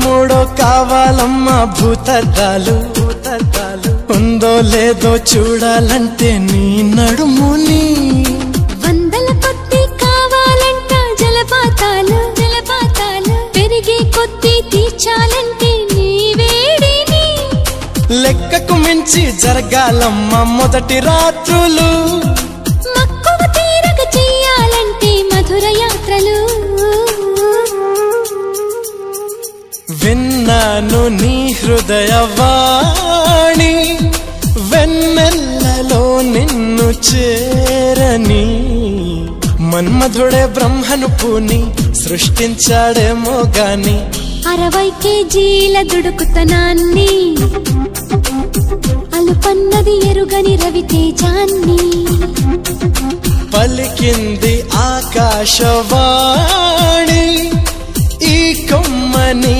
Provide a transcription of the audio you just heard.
మూడో కావాలమ్మా భూతద్దాలు ఉందో లేదో చూడాలంటే నీ నడుముని వందల కొద్ది కావాలంట జలపాతాలు పెరిగే కొద్ది తీర్చాలంటే నీ వేడిని లెక్కకు మించి జరగాలమ్మా మొదటి రాత్రులు మక్కువ తీరక చెయ్యాలంటే మధుర యాత్రలు విన్నాను నీ హృదయవాణి వెన్నెల్లలో నిన్ను చేరని మన్మధుడే బ్రహ్మను పూని సృష్టించాడేమో గాని 60 కేజీల దుడుకుతనాన్ని అలుపన్నది ఎరుగని రవితేజాన్ని పలికింది ఆకాశవాణి ఈ కొమ్మని